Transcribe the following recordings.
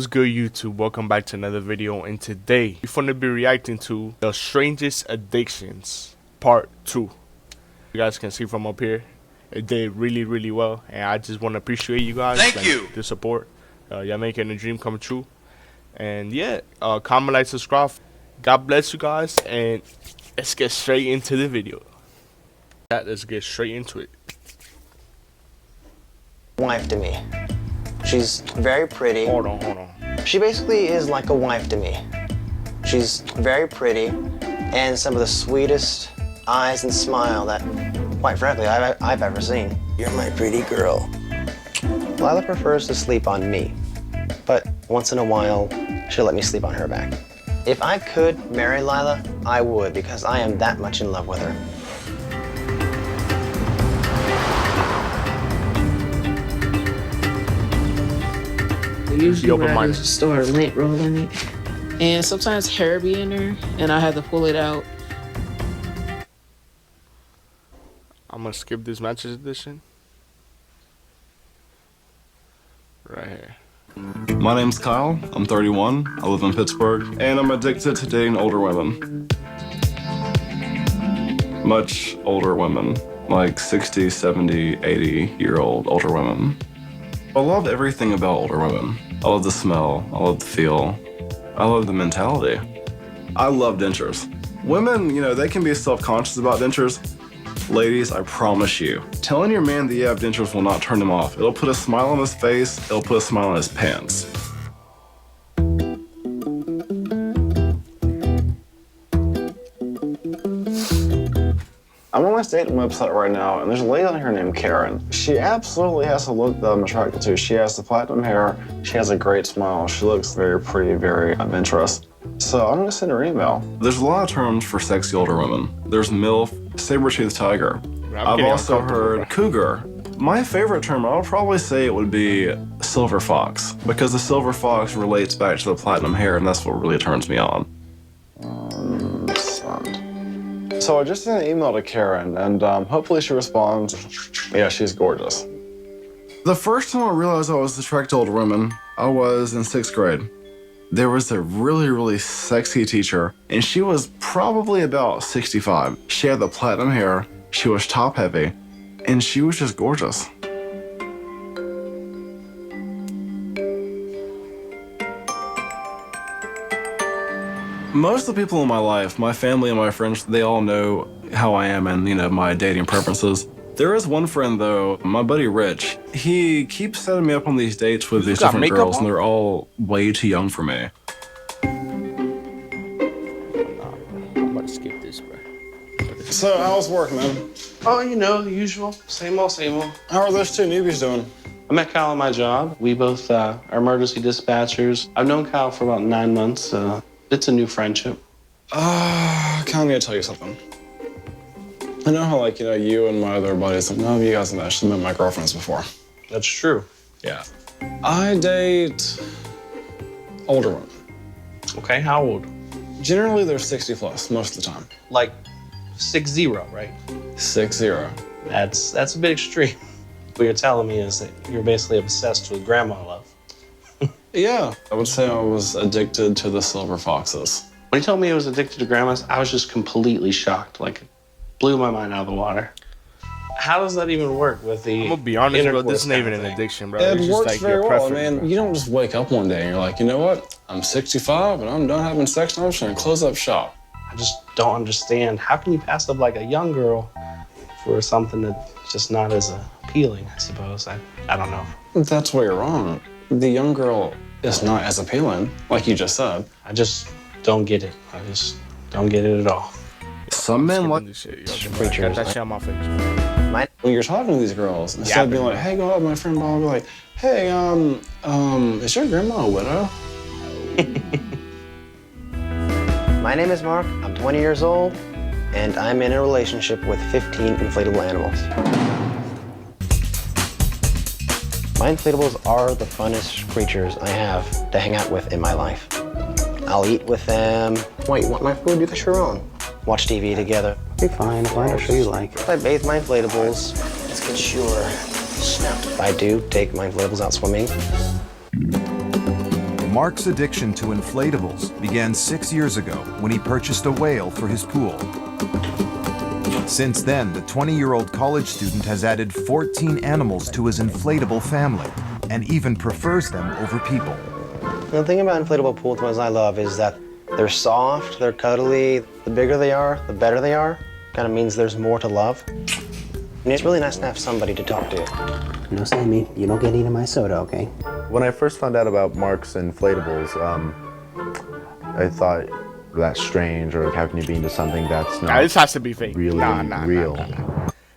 What's good, YouTube? Welcome back to another video, and today we're going to be reacting to the Strangest Addictions Part 2. You guys can see from up here, it did really well, and I just want to appreciate you guys. Thank you. The support. Y'all making the dream come true. And yeah, comment, like, subscribe. God bless you guys, and let's get straight into the video. Let's get straight into it. Wife to me. She's very pretty. Hold on. She basically is like a wife to me. She's very pretty and some of the sweetest eyes and smile that, quite frankly, I've ever seen. You're my pretty girl. Lila prefers to sleep on me, but once in a while, she'll let me sleep on her back. If I could marry Lila, I would, because I am that much in love with her. Usually when I just start lint rolling it. And sometimes hair be in there and I have to pull it out. I'm gonna skip this matches edition. Right here. My name's Kyle, I'm 31, I live in Pittsburgh, and I'm addicted to dating older women. Much older women, like 60, 70, 80-year-old older women. I love everything about older women. I love the smell, I love the feel, I love the mentality. I love dentures. Women, you know, they can be self-conscious about dentures. Ladies, I promise you, telling your man that you have dentures will not turn him off. It'll put a smile on his face, it'll put a smile on his pants. I'm on my dating website right now, and there's a lady on here named Karen. She absolutely has a look that I'm attracted to. She has the platinum hair, she has a great smile, she looks very pretty, very adventurous. So I'm gonna send her an email. There's a lot of terms for sexy older women. There's MILF, saber-toothed tiger. I've also heard cougar. My favorite term, I would probably say it would be silver fox, because the silver fox relates back to the platinum hair, and that's what really turns me on. So I just sent an email to Karen, and hopefully she responds. Yeah, she's gorgeous. The first time I realized I was attracted to older women, I was in 6th grade. There was a really sexy teacher, and she was probably about 65. She had the platinum hair, she was top heavy, and she was just gorgeous. Most of the people in my life, my family and my friends, they all know how I am and, you know, my dating preferences. There is one friend, though, my buddy Rich. He keeps setting me up on these dates with these different girls, and they're all way too young for me. I'm about to skip this, bro. So, how's work, man? Oh, you know, the usual. Same old, same old. How are those two newbies doing? I met Kyle on my job. We both are emergency dispatchers. I've known Kyle for about 9 months. It's a new friendship. Kyle, I'm gonna tell you something. I know how, like, you know, you and my other buddies, none of you guys have actually met my girlfriends before. That's true. Yeah. I date older women. Okay, how old? Generally, they're 60 plus most of the time. Like 6-0, right? 6-0. That's a bit extreme. What you're telling me is that you're basically obsessed with grandma love. Yeah, I would say I was addicted to the silver foxes. When he told me he was addicted to grandmas, I was just completely shocked. Like, it blew my mind out of the water. How does that even work with the I'm gonna be honest, bro. This intercourse isn't even kind an of thing? addiction, bro. It It's just works like very your well. I preference, mean, bro. you don't just wake up one day and you're like, you know what? I'm 65 and I'm done having sex and I'm just gonna close up shop. I just don't understand. How can you pass up like a young girl for something that's just not as appealing, I suppose? I don't know. That's where you're wrong. The young girl is not as appealing, like you just said. I just don't get it. I just don't get it at all. Some men like This shit, yo. Preachers, Got that like- shit on my face. when you're talking to these girls, instead of being like, hey, go out with my friend Bob, be like, hey, is your grandma a widow? My name is Mark, I'm 20 years old, and I'm in a relationship with 15 inflatable animals. My inflatables are the funnest creatures I have to hang out with in my life. I'll eat with them. Wait, you want my food? You get your own. Watch TV together. Be fine, I'll show you like. If I bathe my inflatables, let's get sure. If I do take my inflatables out swimming. Mark's addiction to inflatables began 6 years ago when he purchased a whale for his pool. Since then, the 20-year-old college student has added 14 animals to his inflatable family and even prefers them over people. The thing about inflatable pool toys I love is that they're soft, they're cuddly. The bigger they are, the better they are. Kind of means there's more to love. And it's really nice to have somebody to talk to. No, Sammy, you don't get any of my soda, okay? When I first found out about Mark's inflatables, I thought that's strange, or how can you be into something that's not This has to be fake. really real?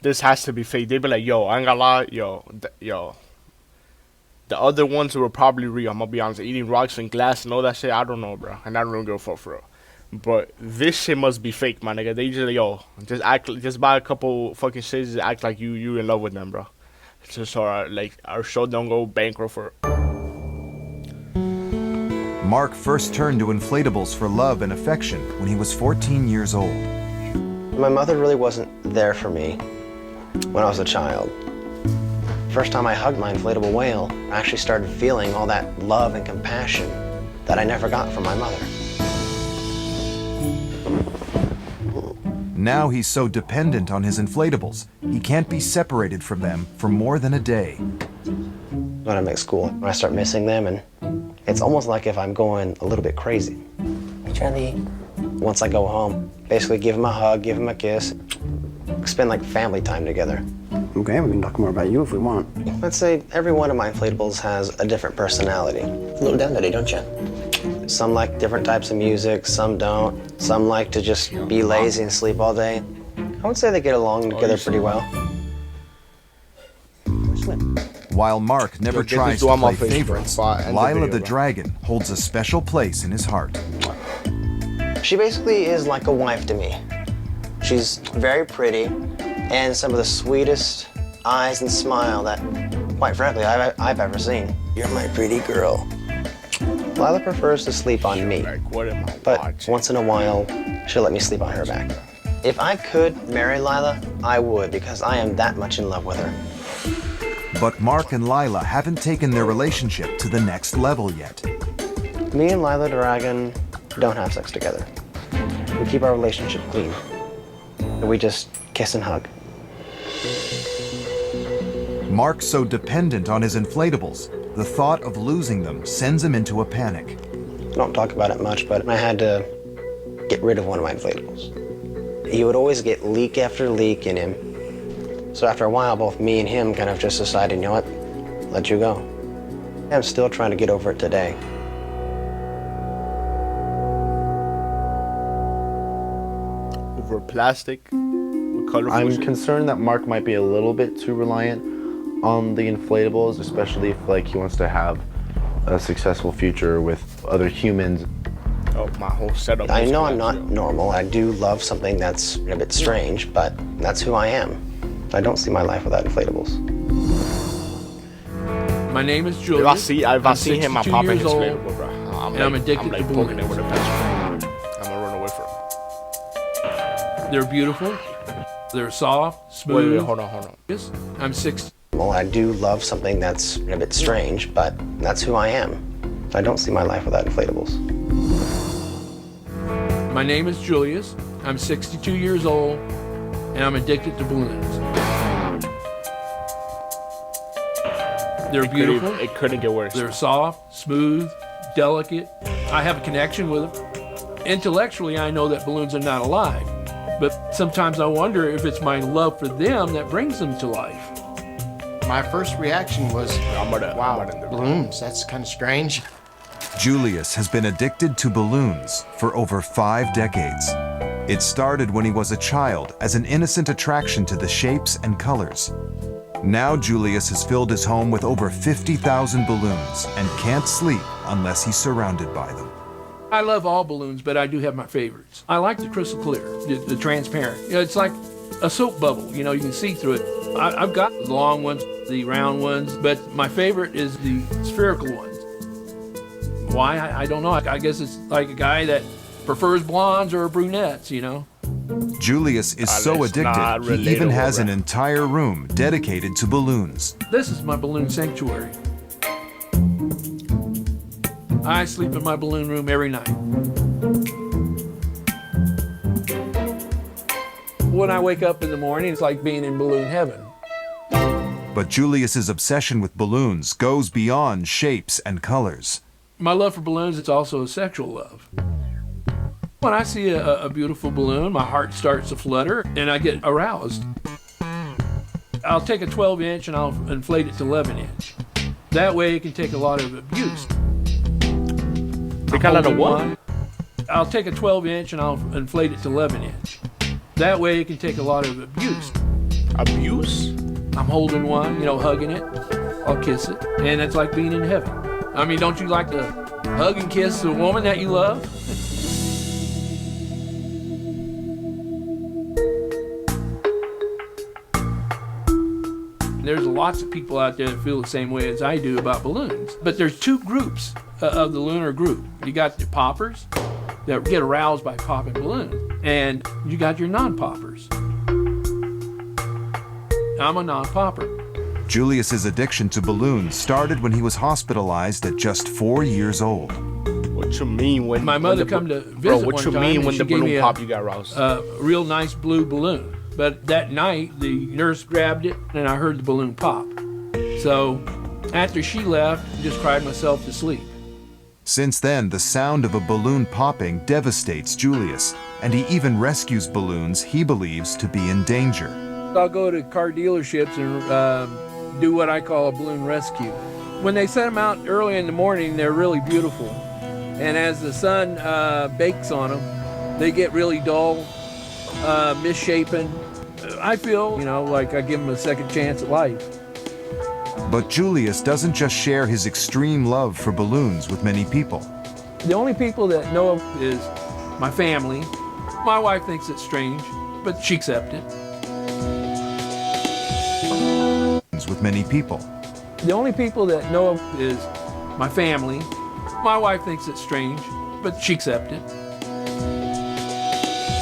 This has to be fake. They be like, yo, I ain't gonna lie, yo. The other ones were probably real. I'm gonna be honest. Eating rocks and glass and all that shit, I don't know, bro. And I don't give a fuck for real. But this shit must be fake, my nigga. They just, yo, just buy a couple fucking shits, just act like you in love with them, bro. Just so our show don't go bankrupt for. Mark first turned to inflatables for love and affection when he was 14 years old. My mother really wasn't there for me when I was a child. First time I hugged my inflatable whale, I actually started feeling all that love and compassion that I never got from my mother. Now he's so dependent on his inflatables, he can't be separated from them for more than a day. When I'm at school, when I start missing them, and it's almost like if I'm going a little bit crazy. Hey, Charlie. Once I go home, basically give him a hug, give him a kiss, spend like family time together. Okay, we can talk more about you if we want. Let's say every one of my inflatables has a different personality. A little down today, don't you? Some like different types of music, some don't. Some like to just be lazy and sleep all day. I would say they get along together pretty well. While Mark never Yo, tries this to is play on my Facebook, favorites, bro. End the Lila video, the bro. dragon holds a special place in his heart. She basically is like a wife to me. She's very pretty and some of the sweetest eyes and smile that, quite frankly, I've ever seen. You're my pretty girl. Lila prefers to sleep on me, Like, what am I but watching? once in a while, she'll let me sleep on her back. If I could marry Lila, I would, because I am that much in love with her. But Mark and Lila haven't taken their relationship to the next level yet. Me and Lila Dragon don't have sex together. We keep our relationship clean. We just kiss and hug. Mark's so dependent on his inflatables, the thought of losing them sends him into a panic. I don't talk about it much, but I had to get rid of one of my inflatables. He would always get leak after leak in him. So after a while, both me and him kind of just decided, you know what, let you go. I'm still trying to get over it today. Over plastic with colorful I'm shit. concerned that Mark might be a little bit too reliant on the inflatables, especially if like he wants to have a successful future with other humans. Oh, my whole setup. I is know I'm collapsed, not yo. normal. I do love something that's a bit strange, but that's who I am. I don't see my life without inflatables. My name is If Julius. I see him, I'm 62 popping years his old, inflatable, bro. and I'm addicted like to poking it balloons. with a pencil. I'm gonna run away from him. They're beautiful. They're soft, Wait, smooth. hold on. Yes, I'm 60. Well, I do love something that's a bit strange, but that's who I am. I don't see my life without inflatables. My name is Julius. I'm 62 years old, and I'm addicted to balloons. They're beautiful. It couldn't get worse. They're soft, smooth, delicate. I have a connection with them. Intellectually, I know that balloons are not alive, but sometimes I wonder if it's my love for them that brings them to life. My first reaction was, wow, balloons, that's kind of strange. Julius has been addicted to balloons for over 5 decades. It started when he was a child as an innocent attraction to the shapes and colors. Now Julius has filled his home with over 50,000 balloons and can't sleep unless he's surrounded by them. I love all balloons, but I do have my favorites. I like the crystal clear, the transparent. You know, it's like a soap bubble. You know, you can see through it. I've got the long ones, the round ones, but my favorite is the spherical ones. Why? I don't know. I guess it's like a guy that prefers blondes or brunettes, you know? Julius is so It's not addicted, he even relatable, has an bro. entire room dedicated to balloons. This is my balloon sanctuary. I sleep in my balloon room every night. When I wake up in the morning, it's like being in balloon heaven. But Julius's obsession with balloons goes beyond shapes and colors. My love for balloons, it's also a sexual love. When I see a beautiful balloon, my heart starts to flutter and I get aroused. I'll take a 12-inch and I'll inflate it to 11-inch. That way it can take a lot of abuse. Take a lot of what? I'll take a 12-inch and I'll inflate it to 11-inch. That way it can take a lot of abuse. Abuse? I'm holding one, you know, hugging it. I'll kiss it. And it's like being in heaven. I mean, don't you like to hug and kiss a woman that you love? There's lots of people out there that feel the same way as I do about balloons. But there's two groups of the lunar group. You got the poppers that get aroused by popping balloons, and you got your non-poppers. I'm a non-popper. Julius's addiction to balloons started when he was hospitalized at just 4 years old. What you mean when my mother come to visit what one you time, mean and when she the gave me balloon pop you got aroused? A real nice blue balloon. But that night, the nurse grabbed it, and I heard the balloon pop. So after she left, I just cried myself to sleep. Since then, the sound of a balloon popping devastates Julius, and he even rescues balloons he believes to be in danger. I'll go to car dealerships and do what I call a balloon rescue. When they set them out early in the morning, they're really beautiful. And as the sun bakes on them, they get really dull, misshapen. I feel, you know, like I give them a second chance at life. But Julius doesn't just share his extreme love for balloons with many people. The only people that know him is my family. My wife thinks it's strange, but she accepts it. With many people. The only people that know him is my family. My wife thinks it's strange, but she accepts it.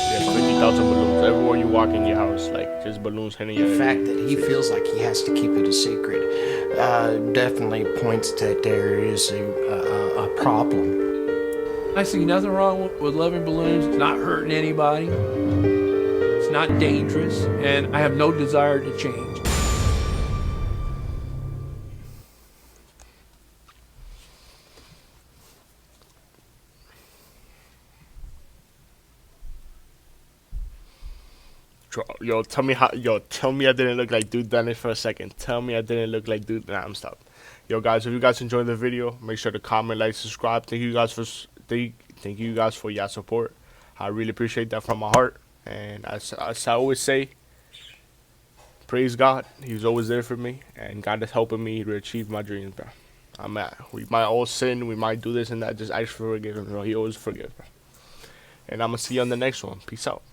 Yeah, 50,000 balloons everywhere you walk in your house, like just balloons hitting your The head. fact that he feels like he has to keep it a secret definitely points that there is a problem. I see nothing wrong with loving balloons. It's not hurting anybody. It's not dangerous, and I have no desire to change. Yo, tell me I didn't look like Dude Dennis for a second. Tell me I didn't look like Dude. Nah, I'm stopped. Yo, guys, if you guys enjoyed the video, make sure to comment, like, subscribe. Thank you guys for your support. I really appreciate that from my heart. And as I always say, praise God. He's always there for me, and God is helping me to achieve my dreams, bro. We might all sin, we might do this and that. Just ask for forgiveness, bro. He always forgives, bro. And I'm gonna see you on the next one. Peace out.